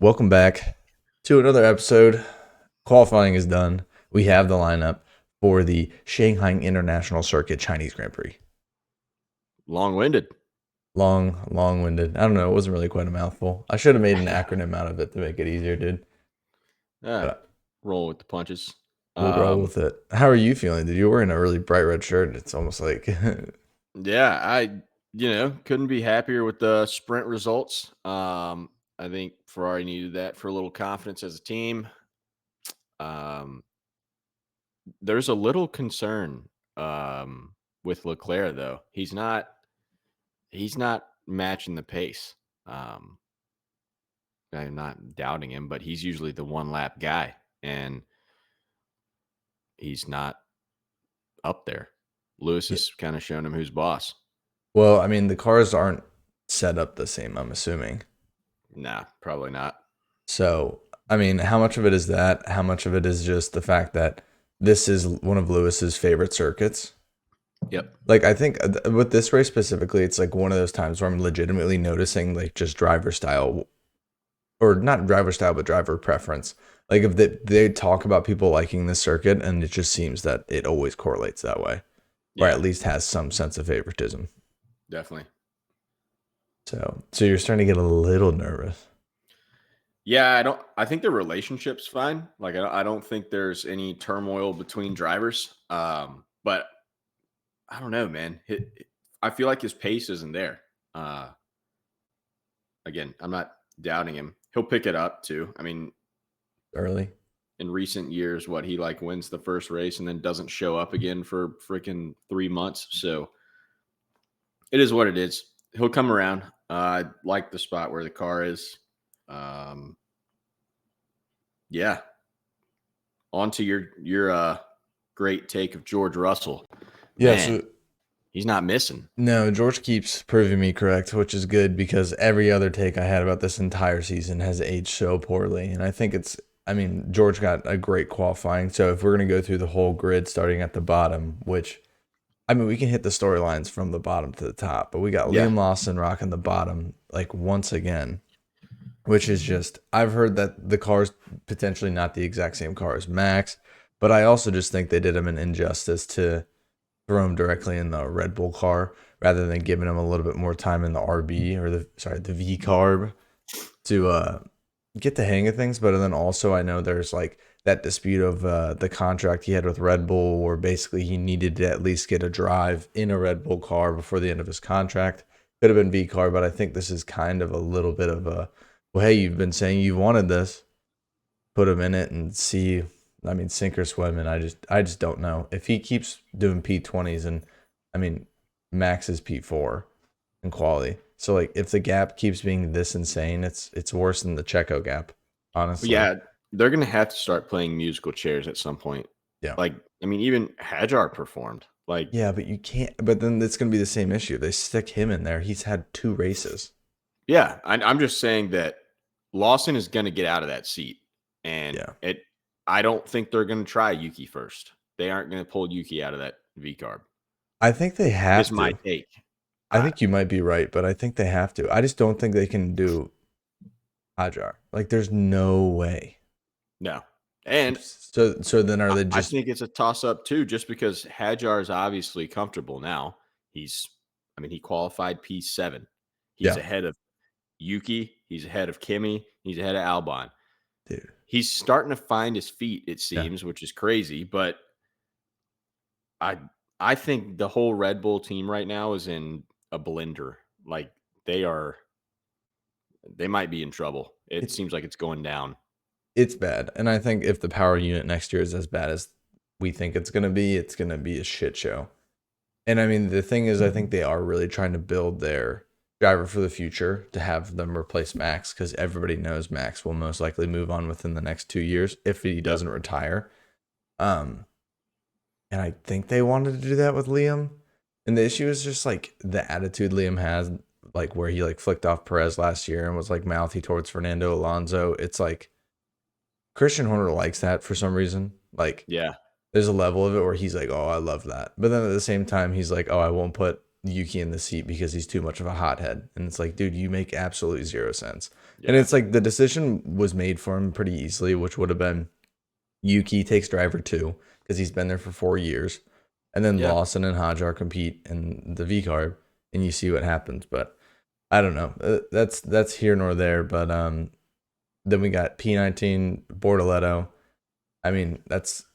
Welcome back to another episode. Qualifying is done. We have the lineup for the Shanghai International Circuit Chinese Grand Prix. Long-winded. Long-winded. I don't know. It wasn't really quite a mouthful. I should have made an acronym out of it to make it easier, dude. Ah, But roll with the punches. we'll roll Um, with it. How are you feeling? Dude, you're wearing a really bright red shirt. It's almost like yeah, couldn't be happier with the sprint results. I think Ferrari needed that for a little confidence as a team. Um, there's a little concern with Leclerc though. He's not matching the pace. Um, I'm not doubting him, but he's usually the one lap guy, and he's not up there. Lewis Yeah. has kind of shown him who's boss. Well, I mean, the cars aren't set up the same, I'm assuming. Nah, probably not. So, I mean, how much of it is that? How much of it is just the fact that this is one of Lewis's favorite circuits? Yep. Like, I think with this race specifically, it's like one of those times where I'm legitimately noticing like just driver style, or not driver style, but driver preference. Like, if they talk about people liking this circuit, and it just seems that it always correlates that way, or Yeah, at least has some sense of favoritism. definitely. So you're starting to get a little nervous. Yeah, I think the relationship's fine. Like I don't think there's any turmoil between drivers. But I don't know, man. I feel like his pace isn't there. Uh Again, I'm not doubting him. He'll pick it up too. I mean, Early. in recent years, what he like wins the first race and then doesn't show up again for freaking 3 months. So it is what it is. He'll come around. I like the spot where the car is. Um, yeah. On to your great take of George Russell. Yeah. Man, So he's not missing. no, George keeps proving me correct, which is good because every other take I had about this entire season has aged so poorly. And I think I mean, George got a great qualifying. So if we're going to go through the whole grid starting at the bottom, which, I mean, we can hit the storylines from the bottom to the top, but we got Yeah. Liam Lawson rocking the bottom, like once again, which is just, I've heard that the car's potentially not the exact same car as Max, but I also just think they did him an injustice to throw him directly in the Red Bull car rather than giving him a little bit more time in the RB or the V carb to get the hang of things. But then also I know there's like that dispute of the contract he had with Red Bull, where basically he needed to at least get a drive in a Red Bull car before the end of his contract. Could have been V car, but I think this is kind of a little bit of a, well, hey, you've been saying you wanted this, put him in it and see. I mean, sink or swim, and I just don't know if he keeps doing P20s, and I mean, Max is P4 in quality. So like, if the gap keeps being this insane, it's worse than the Checo gap, But honestly. yeah, they're gonna have to start playing musical chairs at some point. Yeah, Like, I mean, even Hajar performed. Like, yeah, but you can't. But then it's gonna be the same issue. They stick him in there. He's had 2 races. yeah, I'm just saying that Lawson is gonna get out of that seat. And Yeah, I don't think they're gonna try Yuki first. They aren't gonna pull Yuki out of that V carb. I think they Is have my to. take. I I think you might be right, but I think they have to. I just don't think they can do Hajar. Like, there's no way. No. And So then are they I just think it's a toss up too, just because Hajar is obviously comfortable now. I mean, he qualified P7. He's yeah, ahead of Yuki. He's ahead of Kimi. He's ahead of Albon. dude. He's starting to find his feet, it Yeah. seems, which is crazy. But I, I think the whole Red Bull team right now is in a blender. Like they are, they might be in trouble. It It's seems like it's going down. it's bad. And I think if the power unit next year is as bad as we think it's gonna be a shit show. And I mean the thing is I think they are really trying to build their driver for the future to have them replace Max because everybody knows Max will most likely move on within the next 2 years if he Yep. doesn't retire. Um and I think they wanted to do that with Liam. And the issue is just like the attitude Liam has, like where he like flicked off Perez last year and was like mouthy towards Fernando Alonso. It's like Christian Horner likes that for some reason. Like Yeah. there's a level of it where he's like, "Oh, I love that," but then at the same time, he's like, "Oh, I won't put Yuki in the seat because he's too much of a hothead. And it's like, dude, you make absolutely zero sense. And Yeah. it's like the decision was made for him pretty easily, which would have been Yuki takes driver two because he's been there for 4 years. And then Yeah. Lawson and Hajar compete in the V carb, and you see what happens. But I don't know. That's here nor there. But then we got P19 Bortoletto. I mean, that's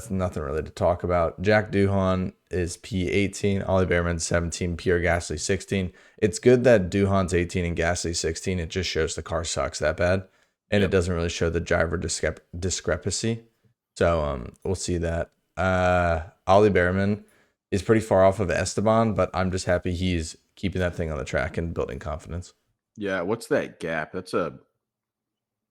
nothing really to talk about. Jack Duhan is P18, Ollie Behrman's 17, Pierre Gasly 16. It's good that Duhan's 18 and Gasly 16. It just shows the car sucks that bad, and it Yep. doesn't really show the driver discrepancy. So we'll see that. Ollie Behrman is pretty far off of Esteban, but I'm just happy he's keeping that thing on the track and building confidence. Yeah. What's that gap? That's a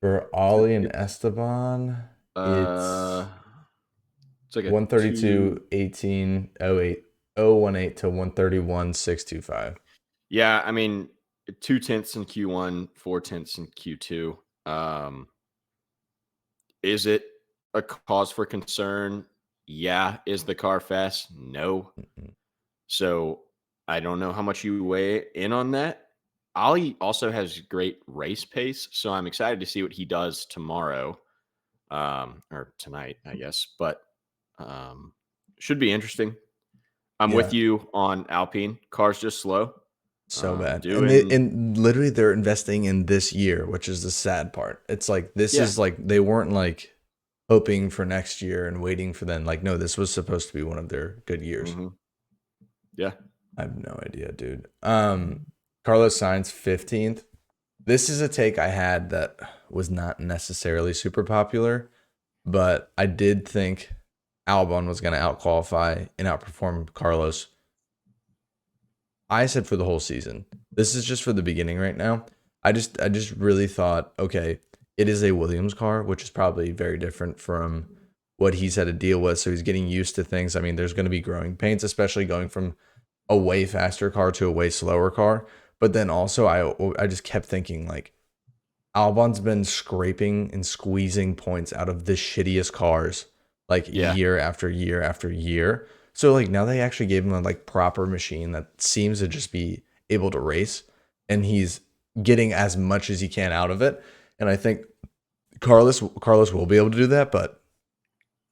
For Ollie and Esteban, uh it's it's like a 2. 132, 18, 08, 018 to 131, 625. Yeah, I mean 2/10 in Q1, 4/10 in Q2. Is it a cause for concern? Yeah. Is the car fast? No. So I don't know how much you weigh in on that. Ali also has great race pace, so I'm excited to see what he does tomorrow, or tonight, I guess. But um, should be interesting. I'm with Yeah, you on Alpine. Car's just slow. so bad. And they Doing and literally they're investing in this year, which is the sad part. It's like this Yeah. is like they weren't like hoping for next year and waiting for them. Like, no, this was supposed to be one of their good years. hmm Yeah. I have no idea, dude. Carlos Sainz 15th. This is a take I had that was not necessarily super popular, but I did think Albon was going to outqualify and outperform Carlos. I said for the whole season. This is just for the beginning right now. I just really thought, okay, it is a Williams car, which is probably very different from what he's had to deal with. So he's getting used to things. I mean, there's going to be growing pains, especially going from a way faster car to a way slower car. But then also, I just kept thinking like Albon's been scraping and squeezing points out of the shittiest cars like Yeah. year after year after year. So like now they actually gave him a like proper machine that seems to just be able to race, and he's getting as much as he can out of it. And I think Carlos will be able to do that, but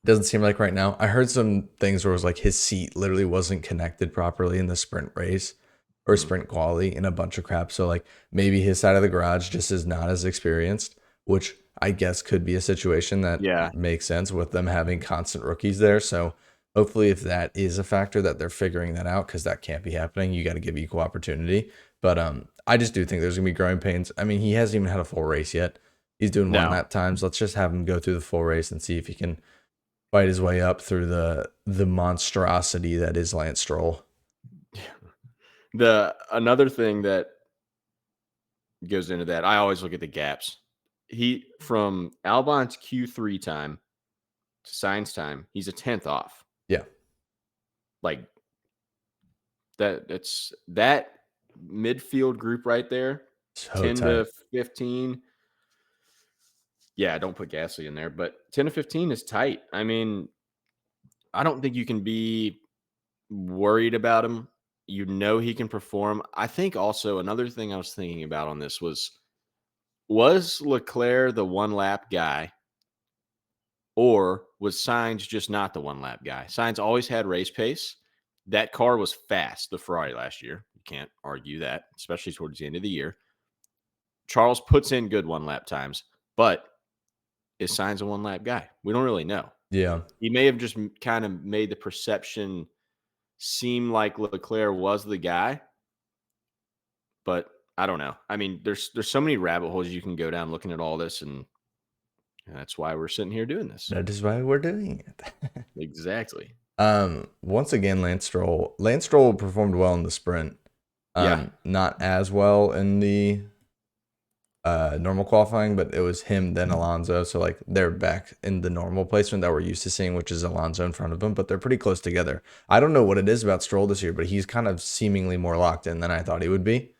doesn't seem like right now. I heard some things where it was like his seat literally wasn't connected properly in the sprint race or Mm. sprint quali and a bunch of crap. So like maybe his side of the garage just is not as experienced, which I guess could be a situation that Yeah. makes sense with them having constant rookies there. So hopefully if that is a factor that they're figuring that out, because that can't be happening. You got to give equal opportunity. But I just do think there's gonna be growing pains. I mean, he hasn't even had a full race yet. He's doing one No. lap times. Let's just have him go through the full race and see if he can fight his way up through the monstrosity that is Lance Stroll. The another thing that goes into that, I always look at the gaps. He from Albon's Q3 time to Sainz time, he's a 10th off. Yeah, Like that's that midfield group right there, so 10 to tight. 15. Yeah, don't put Gasly in there, but 10 to 15 is tight. I mean, I don't think you can be worried about him. You know he can perform. I think also another thing I was thinking about on this was Leclerc the one lap guy, or was Sainz just not the one lap guy? Sainz always had race pace. That car was fast, the Ferrari last year. You can't argue that, especially towards the end of the year. Charles puts in good one lap times, but is Sainz a one lap guy? We don't really know. Yeah, He may have just kind of made the perception seem like Leclerc was the guy, but I don't know. I mean, there's so many rabbit holes you can go down looking at all this, and that's why we're sitting here doing this. that is why we're doing it. Exactly. Once again, Lance Stroll performed well in the sprint. Yeah. Not as well in the normal qualifying, but it was him then Alonso. So like they're back in the normal placement that we're used to seeing, which is Alonso in front of him, but they're pretty close together. I don't know what it is about Stroll this year, but he's kind of seemingly more locked in than I thought he would be.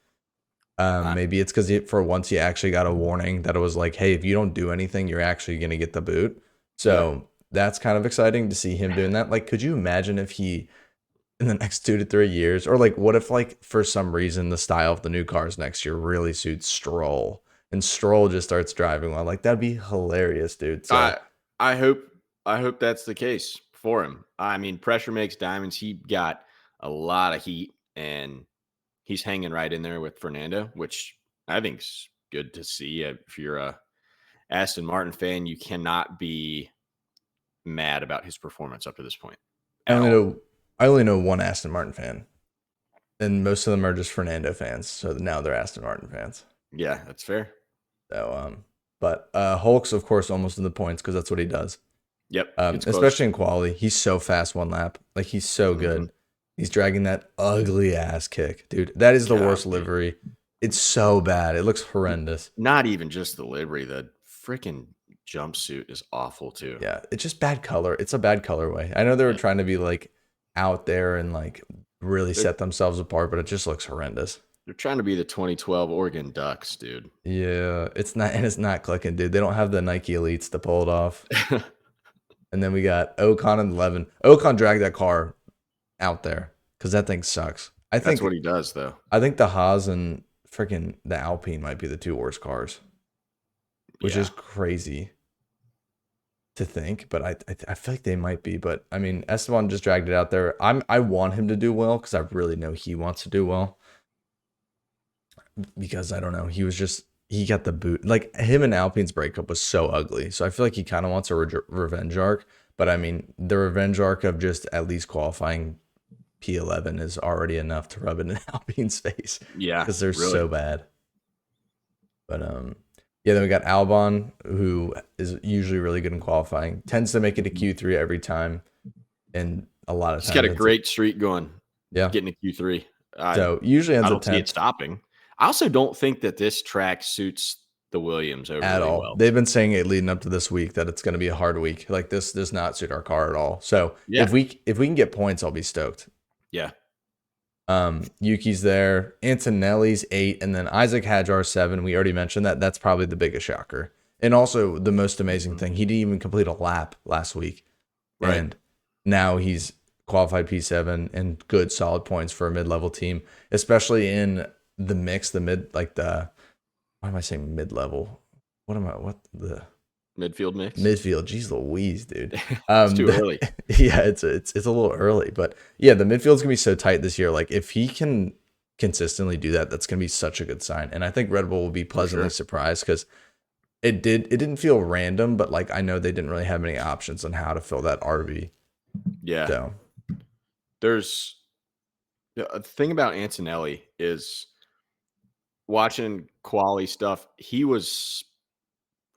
I, Maybe it's because for once he actually got a warning that it was like, hey, if you don't do anything, you're actually going to get the boot. yeah. So that's kind of exciting to see him doing that. Like, could you imagine if he in the next 2 to 3 years? Or like, what if like for some reason the style of the new cars next year really suits Stroll, and Stroll just starts driving well? Like that'd be hilarious, dude. So I I hope I hope that's the case for him. I mean, pressure makes diamonds. He got a lot of heat, and he's hanging right in there with Fernando, which I think's good to see. If you're a Aston Martin fan, you cannot be mad about his performance up to this point I at only all. know I only know one Aston Martin fan, and most of them are just Fernando fans. So now they're Aston Martin fans. Yeah, that's fair. So but Hulk's of course almost in the points because that's what he does. Yep, it's close. Especially in quality, he's so fast one lap. Like he's so Hmm. good. He's dragging that ugly ass kick, dude. That is the worst Golly. livery. It's so bad. It looks horrendous. Not even just the livery, the freaking jumpsuit is awful too. Yeah, it's just bad color. It's a bad colorway. I know they were Yeah. trying to be like out there and like really They're set themselves apart, but it just looks horrendous. they're trying to be the 2012 Oregon Ducks, dude. Yeah, it's not, and it's not clicking, dude. They don't have the Nike Elites to pull it off. And then we got Ocon and 11. Ocon dragged that car out there because that thing sucks. That's what he does, though. I think the Haas and freaking the Alpine might be the two worst cars, which Yeah. is crazy to think, but I feel like they might be. But I mean, Esteban just dragged it out there. I want him to do well because I really know he wants to do well. Because I don't know, he got the boot. Like him and Alpine's breakup was so ugly, so I feel like he kind of wants a revenge arc. But I mean, the revenge arc of just at least qualifying P11 is already enough to rub it in Alpine's face Yeah, because they're really. so bad. But yeah, then we got Albon, who is usually really good in qualifying, tends to make it to Q3 every time, and a lot of He's got times a great streak going, yeah. getting to Q3. I So usually I ends at don't see it 10th stopping. I also don't think that this track suits the Williams at overly all. well. They've been saying it leading up to this week that it's going to be a hard week. Like this does not suit our car at all. So Yeah, if we can get points, I'll be stoked. yeah. Yuki's there, Antonelli's 8, and then Isaac Hadjar 7. We already mentioned that. That's probably the biggest shocker. And also the most amazing Mhm. thing, he didn't even complete a lap last week. Right. And now he's qualified P7 and good solid points for a mid-level team, especially in the mix, the mid, like the, why am I saying mid-level? What the Midfield mix. midfield? Jeez Louise, dude. It's too early. Yeah, it's a little early, but yeah, the midfield's gonna be so tight this year. Like if he can consistently do that, that's gonna be such a good sign. And I think Red Bull will be For pleasantly sure. surprised because it didn't feel random, but like I know they didn't really have many options on how to fill that RB. Yeah. So There's the thing about Antonelli is watching quality stuff. He was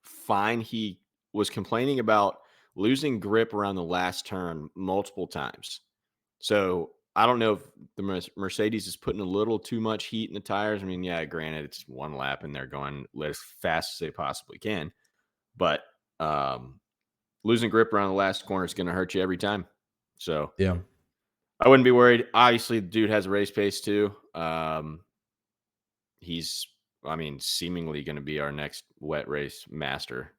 fine. He was complaining about losing grip around the last turn multiple times. So I don't know if the Mercedes is putting a little too much heat in the tires. I mean, yeah, granted, it's one lap and they're going as fast as they possibly can, but um, losing grip around the last corner is going to hurt you every time. So yeah, I wouldn't be worried. Obviously, the dude has a race pace too. He's, I mean, seemingly going to be our next wet race master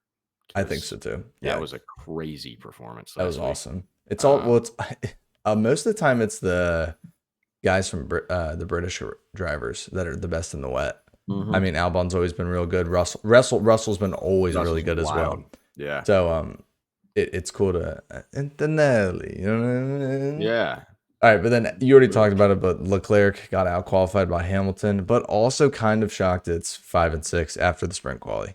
I think because so too. that Yeah, was a crazy performance that was last week. awesome. It's all well. Um, It's most of the time it's the guys from the British drivers that are the best in the wet. I mhm. mean, Albon's always been real good. Russell's been always really Russell's good as wild. well. Yeah. So it's cool to Antonelli, you know what I mean? Yeah. All right, but then you already talked Really. about it, but Leclerc got out qualified by Hamilton, but also kind of shocked it's 5 and 6 after the sprint quali.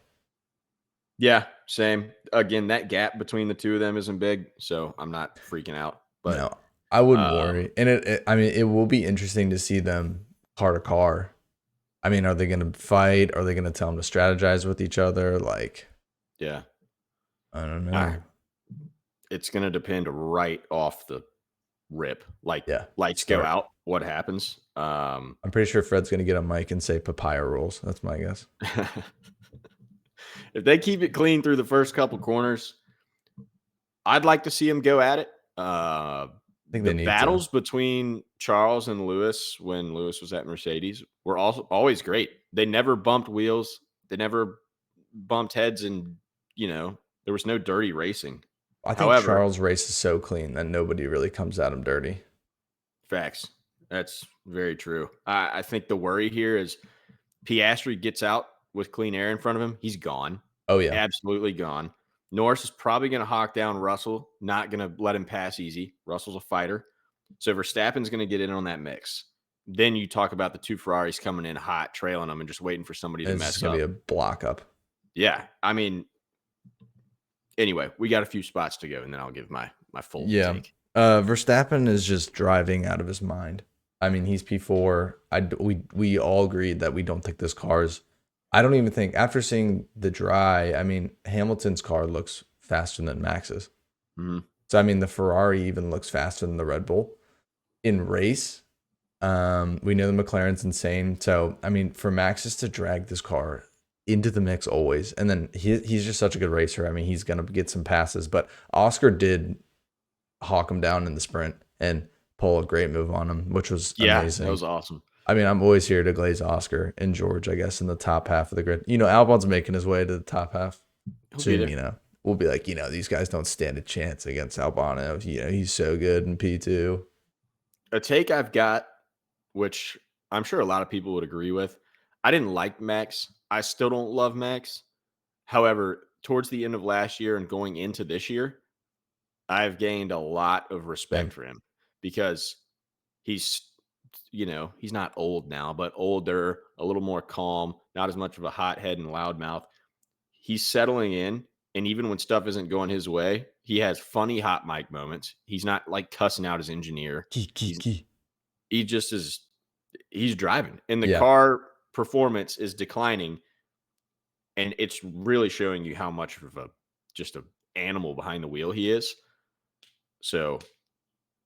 Yeah. Same. Again, that gap between the two of them isn't big, so I'm not freaking out. But No, I wouldn't um, worry. And I mean, it will be interesting to see them car to car. I mean, are they going to fight? Are they going to tell them to strategize with each other? Like, yeah, I don't know. ah, it's going to depend right off the rip. Like Yeah, lights go start. out, what happens? I'm pretty sure Fred's going to get a mic and say papaya rules. That's my guess. If they keep it clean through the first couple corners, I'd like to see them go at it. I think The they need to. battles between Charles and Lewis when Lewis was at Mercedes were also always great. They never bumped wheels. They never bumped heads, and there was no dirty racing. I think However, Charles' race is so clean that nobody really comes at him dirty. Facts. That's very true. I think the worry here is Piastri gets out with clean air in front of him. He's gone. Oh yeah, Absolutely gone. Norris is probably going to hawk down Russell, not going to let him pass easy. Russell's a fighter. So Verstappen's going to get in on that mix. Then you talk about the two Ferraris coming in hot, trailing them, and just waiting for somebody to it's just mess gonna up. be a block up. Yeah. I mean, anyway, we got a few spots to go, and then I'll give my full Yeah. take. Verstappen is just driving out of his mind. I mean, he's P4. We all agreed that we don't think this car's. I don't even think after seeing the dry. I mean, Hamilton's car looks faster than Max's. Mhm. So I mean, the Ferrari even looks faster than the Red Bull in race. We know the McLaren's insane. So I mean, for Max just to drag this car into the mix always, and then he's just such a good racer. I mean, he's gonna get some passes, but Oscar did hawk him down in the sprint and pull a great move on him, which was Yeah, that amazing. was awesome. I mean, I'm always here to glaze Oscar and George, I guess, in the top half of the grid. Albon's making his way to the top half He'll be soon. there. We'll be like, these guys don't stand a chance against Albon. He's so good in P2. A take I've got, which I'm sure a lot of people would agree with. I didn't like Max. I still don't love Max. However, towards the end of last year and going into this year, I've gained a lot of Same. respect for him because he's, he's not old now, but older, a little more calm, not as much of a hothead and loudmouth. He's settling in. And even when stuff isn't going his way, he has funny hot mic moments. He's not like cussing out his engineer. He's he just is he's driving and the Yeah. car performance is declining, and it's really showing you how much of a animal behind the wheel he is. So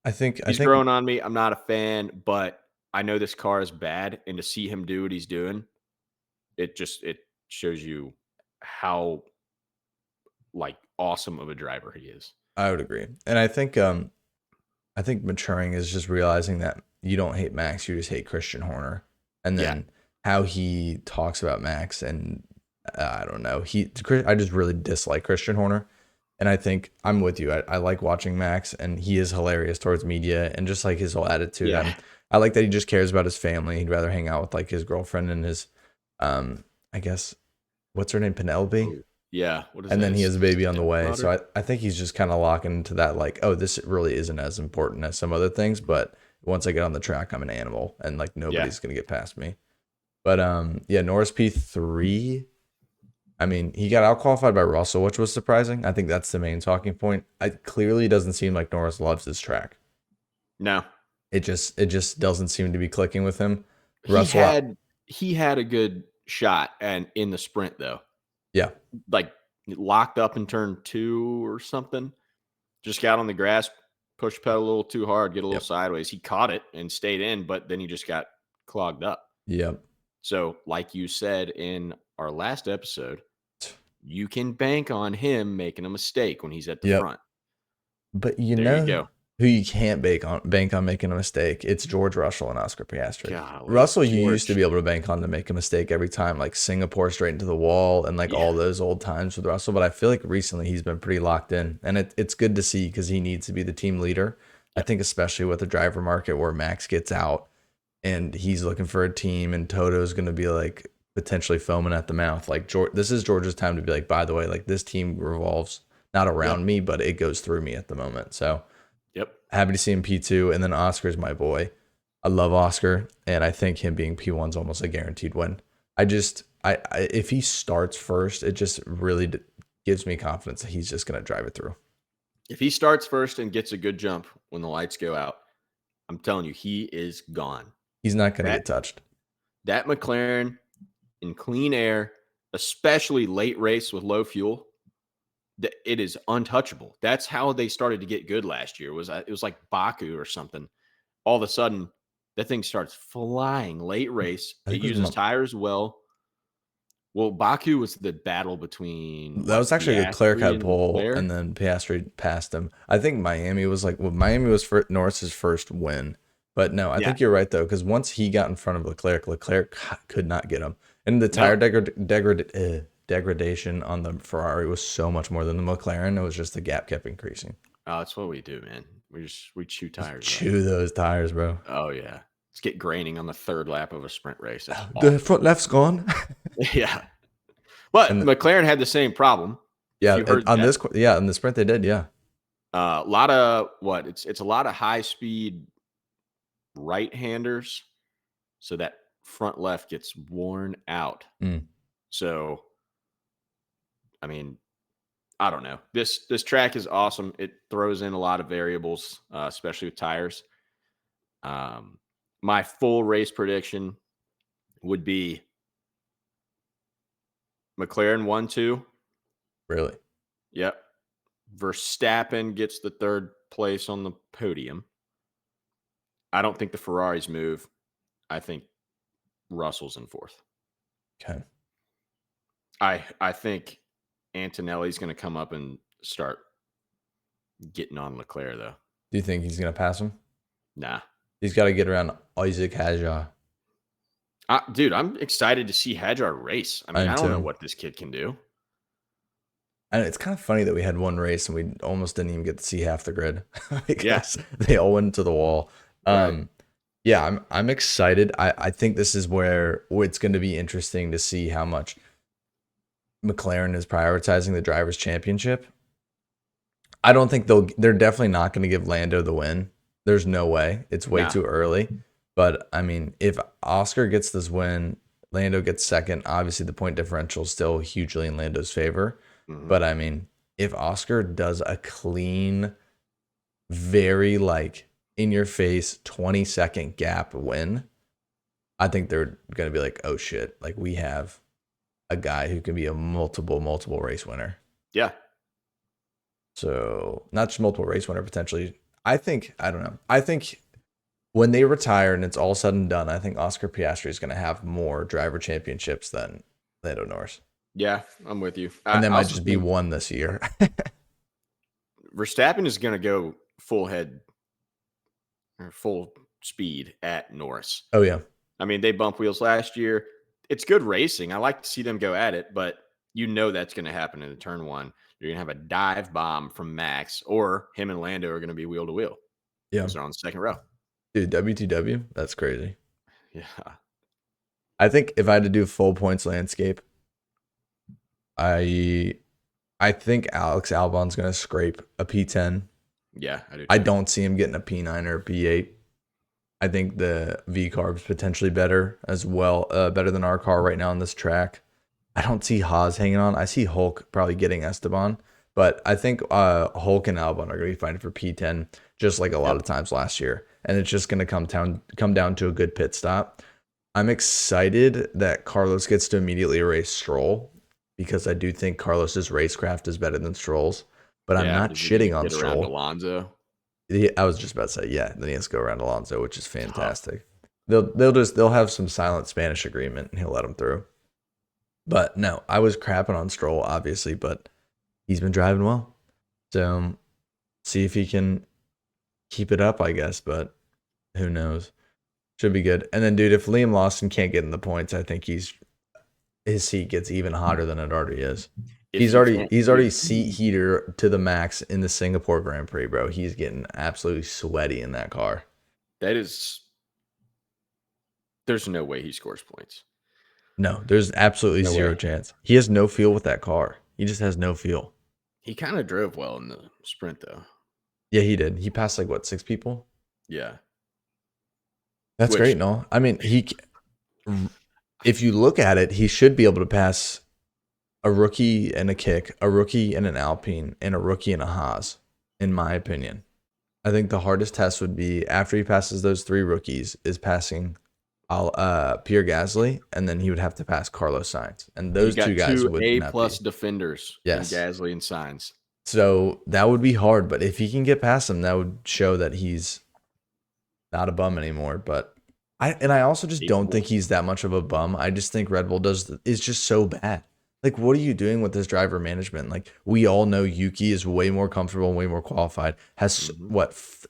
I think he's growing on me. I'm not a fan, but I know this car is bad, and to see him do what he's doing, it shows you how like awesome of a driver he is. I would agree. And I think maturing is just realizing that you don't hate Max, you just hate Christian Horner. And then how he talks about Max, and I don't know. I just really dislike Christian Horner. And I think I'm with you. I like watching Max, and he is hilarious towards media and just like his whole attitude. Yeah. I like that he just cares about his family. He'd rather hang out with like his girlfriend and his, I guess, what's her name? Penelope. Yeah. What is And that? then he has a baby on the way. Daughter? So I think he's just kind of locking into that, like, oh, this really isn't as important as some other things. But once I get on the track, I'm an animal, and like nobody's gonna get past me. But Norris P3. I mean, he got out qualified by Russell, which was surprising. I think that's the main talking point. It clearly doesn't seem like Norris loves this track. No. It just doesn't seem to be clicking with him. He had a good shot and in the sprint though. Yeah. Like locked up in turn 2 or something. Just got on the grass, push pedal a little too hard, get a little sideways. He caught it and stayed in, but then he just got clogged up. Yep. So, like you said in our last episode, you can bank on him making a mistake when he's at the front. But you go. Who you can't bank on making a mistake? It's George Russell and Oscar Piastri. Golly, Russell, you used to be able to bank on to make a mistake every time, like Singapore straight into the wall and like all those old times with Russell. But I feel like recently he's been pretty locked in, and it's good to see because he needs to be the team leader. I think especially with the driver market where Max gets out and he's looking for a team, and Toto's going to be like potentially foaming at the mouth. Like this is George's time to be like, by the way, like this team revolves not around me, but it goes through me at the moment. So. Happy to see him P2, and then Oscar's my boy. I love Oscar, and I think him being P1 is almost a guaranteed win. If he starts first, it just really gives me confidence that he's just going to drive it through. If he starts first and gets a good jump when the lights go out, I'm telling you, he is gone. He's not going to get touched. That McLaren in clean air, especially late race with low fuel, it is untouchable. That's how they started to get good last year. It was like Baku or something. All of a sudden, that thing starts flying late race. It uses tires well. Well, Baku was the battle between that was actually a Leclerc had pole, Leclerc? and then Piastri passed him. I think Miami was Miami was for Norris's first win, but no, I think you're right though, because once he got in front of Leclerc could not get him, and the tire degradation on the Ferrari was so much more than the McLaren. It was just the gap kept increasing. Oh, that's what we do, man. We chew Just tires, bro. chew those tires, bro. Oh yeah. Let's get graining on the third lap of a sprint race. That's The awesome. front left's gone. Yeah. But And McLaren had the same problem. If yeah, you heard on that, this, yeah, on the sprint they did, yeah. a lot of what it's a lot of high speed right handers. So that front left gets worn out. Mm, So, I mean, I don't know. This track is awesome. It throws in a lot of variables, especially with tires. Um, my full race prediction would be McLaren 1-2. really. Yep. Verstappen gets the third place on the podium. I don't think the Ferraris move. I think Russell's in fourth. Okay. I think Antonelli's going to come up and start getting on Leclerc though. Do you think he's gonna pass him? Nah. He's got to get around Isaac Hajar. Dude, I'm excited to see Hadjar race. I I mean, am I don't know too. what this kid can do. And it's kind of funny that we had one race and we almost didn't even get to see half the grid Yeah. because they all went to the wall. Right. Yeah, I'm excited. I think this is where it's going to be interesting to see how much McLaren is prioritizing the drivers' championship. I don't think they're definitely not going to give Lando the win. There's no way. It's way Nah. too early. But I mean, if Oscar gets this win, Lando gets second. Obviously, the point differential is still hugely in Lando's favor. Mhm. But I mean, if Oscar does a clean, very like in your face 20-second gap win, I think they're going to be like, oh shit, like we have a guy who can be a multiple race winner. Yeah. So not just multiple race winner potentially. I don't know. I think when they retire and it's all said and done, I think Oscar Piastri is going to have more driver championships than Lando Norris. Yeah, I'm with you. And that I might also just be think one this year. Verstappen is going to go full head or full speed at Norris. Oh, yeah. I mean, they bumped wheels last year. It's good racing. I like to see them go at it, but you know that's going to happen in the turn one. You're going to have a dive bomb from Max, or him and Lando are going to be wheel to wheel. Yeah. Because they're on the second row. Dude, WTW, that's crazy. Yeah. I think if I had to do full points landscape, I think Alex Albon's going to scrape a P10. Yeah, I do. I don't see him getting a P9 or a P8. I think the V carb's potentially better as well, better than our car right now on this track. I don't see Haas hanging on. I see Hulk probably getting Esteban, but I think Hulk and Albon are going to be fighting for P10 just like a lot of times last year, and it's just going to come down to a good pit stop. I'm excited that Carlos gets to immediately erase Stroll because I do think Carlos's racecraft is better than Stroll's, but I'm not Is he gonna shitting on get around Stroll. Alonso. I was just about to say, yeah, then he has to go around Alonso, which is fantastic. They'll have some silent Spanish agreement and he'll let him through. But no, I was crapping on Stroll, obviously, but he's been driving well. So see if he can keep it up, I guess, but who knows? Should be good. And then, dude, if Liam Lawson can't get in the points, I think his seat gets even hotter than it already is. He's already seat heater to the max in the Singapore Grand Prix, bro. He's getting absolutely sweaty in that car. There's no way he scores points. No, there's absolutely zero chance. He has no feel with that car. He just has no feel. He kind of drove well in the sprint, though. Yeah, he did. He passed like what, 6 people? Yeah, That's great, no? I mean, if you look at it, he should be able to pass a rookie and a kick, a rookie and an Alpine, and a rookie and a Haas, in my opinion. I think the hardest test would be after he passes those 3 rookies is passing Pierre Gasly, and then he would have to pass Carlos Sainz. And those 2 guys would A+ defenders. Yes. In Gasly and Sainz. So that would be hard, but if he can get past them, that would show that he's not a bum anymore. But I also just don't think he's that much of a bum. I just think Red Bull is just so bad. Like, what are you doing with this driver management? Like, we all know Yuki is way more comfortable and way more qualified. Has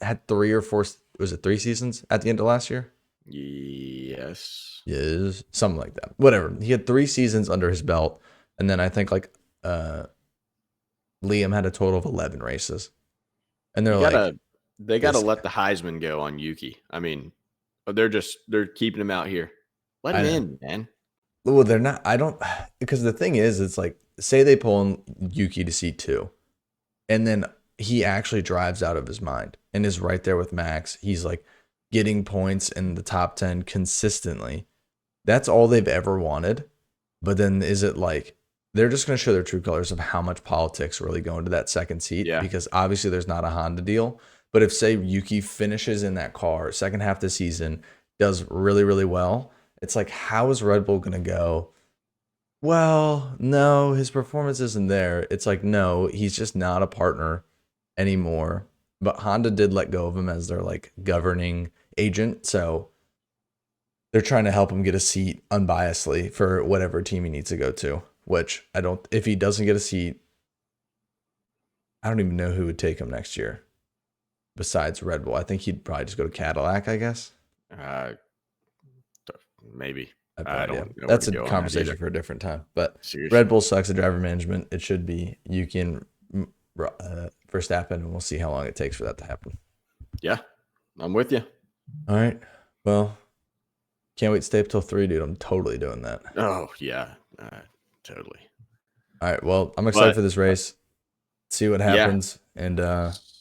had 3 or 4, was it 3 seasons at the end of last year? Yes. Yes, something like that. Whatever. He had 3 seasons under his belt, and then I think like Liam had a total of 11 races. And they're They got to This let the Heisman go on Yuki. I mean, they're keeping him out here. Let I him know. in, man. Well, they're not. I don't because the thing is, it's like say they pull in Yuki to C2, and then he actually drives out of his mind and is right there with Max. He's like getting points in the top 10 consistently. That's all they've ever wanted. But then is it like they're just going to show their true colors of how much politics really go into that second seat? Yeah. Because obviously there's not a Honda deal. But if, say, Yuki finishes in that car second half of the season, does really, really well, it's like, how is Red Bull going to go? Well, no, his performance isn't there. It's like, no, he's just not a partner anymore. But Honda did let go of him as their like governing agent. So they're trying to help him get a seat unbiasedly for whatever team he needs to go to. Which I don't. If he doesn't get a seat, I don't even know who would take him next year besides Red Bull. I think he'd probably just go to Cadillac. I guess. Uh, maybe. I have no I idea. don't know where That's to a go on that conversation either. for a different time. But Seriously. Red Bull sucks at driver management. It should be Yuki and Verstappen, and we'll see how long it takes for that to happen. Yeah, I'm with you. All right. Well, can't wait to stay up till 3, dude. I'm totally doing that. Oh yeah, totally. All right. Well, I'm excited But for this race. See what yeah, happens, and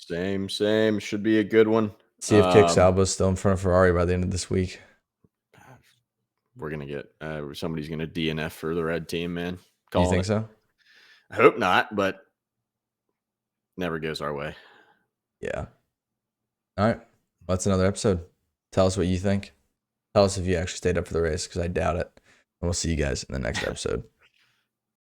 same. Should be a good one. see if Kick Sauber's still in front of Ferrari by the end of this week. We're gonna get somebody's gonna DNF for the red team, man. You think so? I hope not, but never goes our way. Yeah. All right. Well, that's another episode. Tell us what you think. Tell us if you actually stayed up for the race, because I doubt it. And we'll see you guys in the next episode.